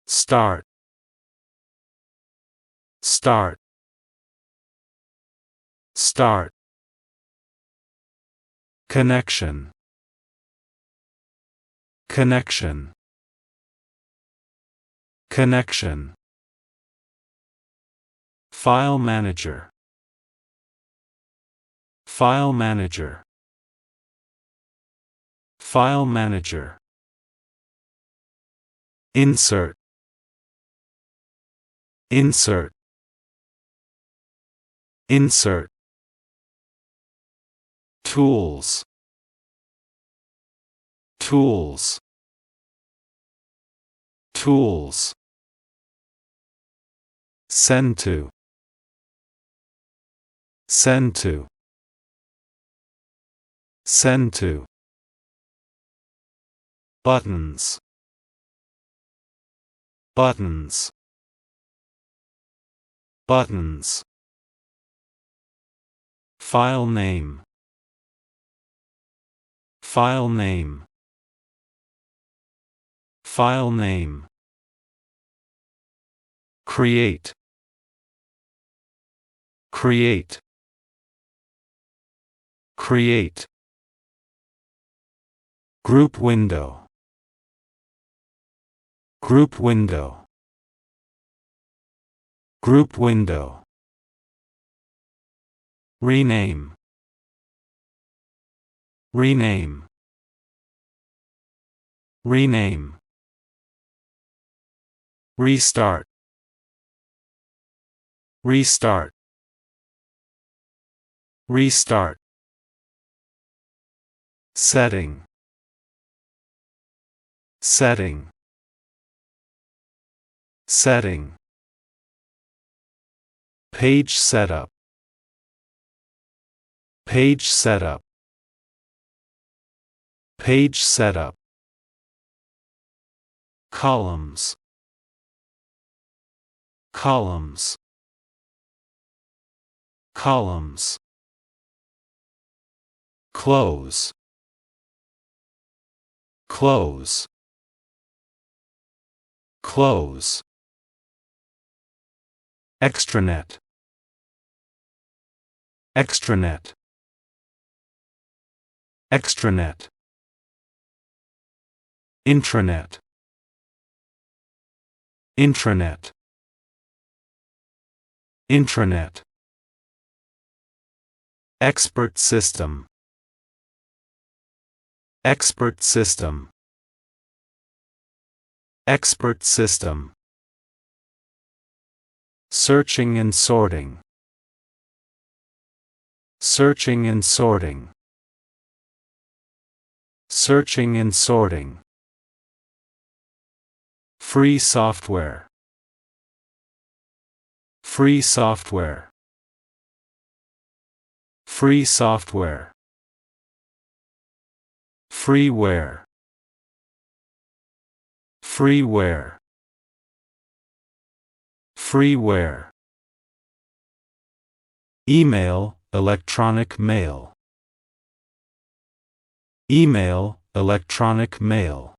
Start. Start. Start. Connection. Connection. Connection. File manager. File manager. File manager. Insert. Insert. Insert. Tools. Tools. Tools. Send to. Send to. Send to. Buttons. Buttons. Buttons. File name. File name. File name. Create. Create. Create. Group window. Group window. Group window. Rename. Rename. Rename. Restart. Restart. Restart. Setting. Setting. Setting. Page setup. Page setup. Page setup. Columns. Columns. Columns. Close. Close. Close. Extranet. Extranet. Extranet. Intranet. Intranet. Intranet. Expert system. Expert system. Expert system. Searching and sorting. Searching and sorting. Searching and sorting. Free software. Free software. Free software. Freeware. Freeware. Freeware. Email, electronic mail. Email, electronic mail.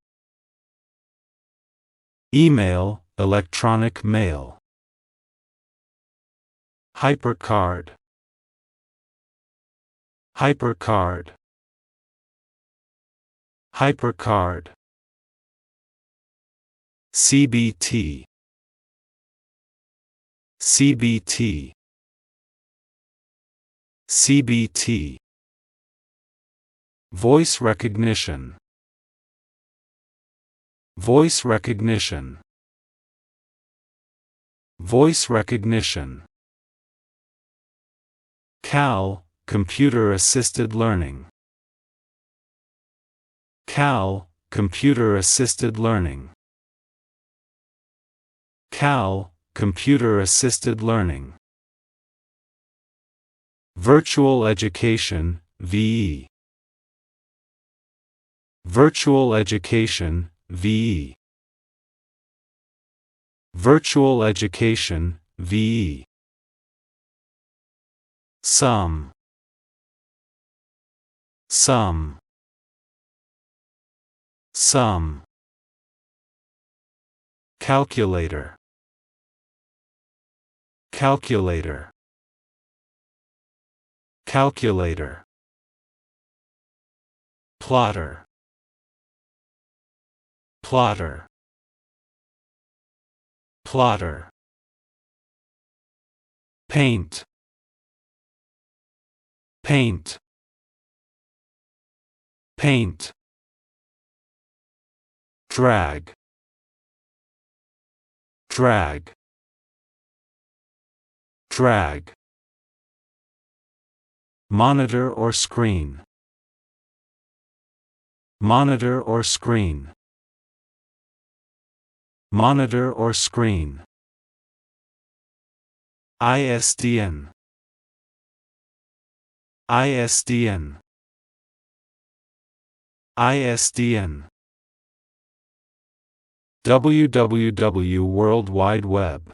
Email, electronic mail. Hypercard. Hypercard. Hypercard. CBT. CBT. CBT. Voice recognition. Voice recognition. Voice recognition. CAL, computer-assisted learning. CAL, computer-assisted learning. CAL, computer-assisted learning. Virtual education, VE. Virtual education, VE. Virtual education, VE. Sum. Sum. Sum. Calculator. Calculator. Calculator. Plotter. Plotter. Plotter. Paint. Paint. Paint. Drag. Drag. Drag. Monitor or screen. Monitor or screen. Monitor or screen. ISDN. ISDN. ISDN. www World Wide Web.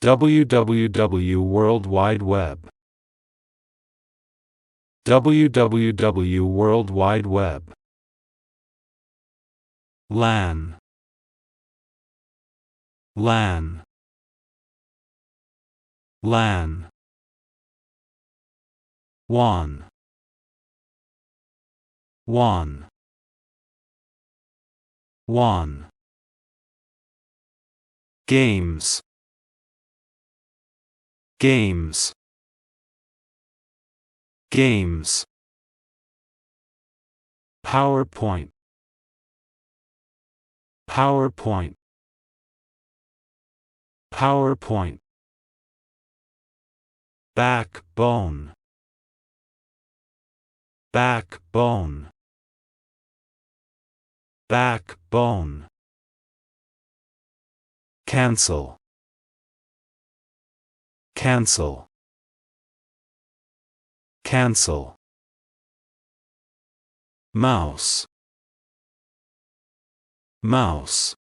www World Wide Web. www World Wide Web. LAN. LAN. LAN. WAN. WAN. WAN. Games. Games. Games. PowerPoint. PowerPoint. PowerPoint. Backbone. Backbone. Backbone. Cancel. Cancel. Cancel. Mouse. Mouse.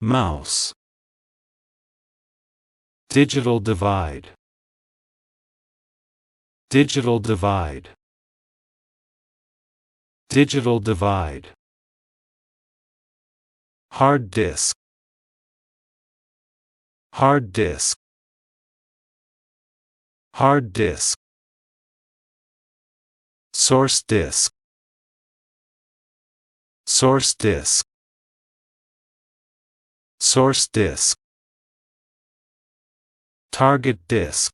Mouse. Digital divide. Digital divide. Digital divide. Hard disk. Hard disk. Hard disk. Source disk. Source disk. Source disk. Target disk.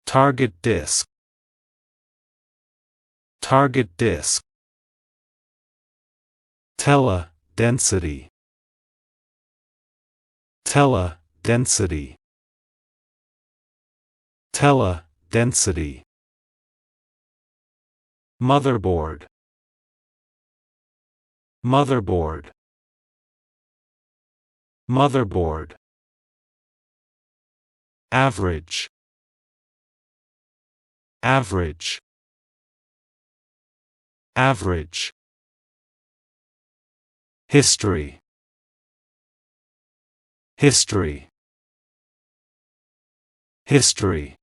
Target disk. Target disk. Tele density. Tele density. Tele density. Motherboard. Motherboard. Motherboard. Average. Average. Average. History. History. History.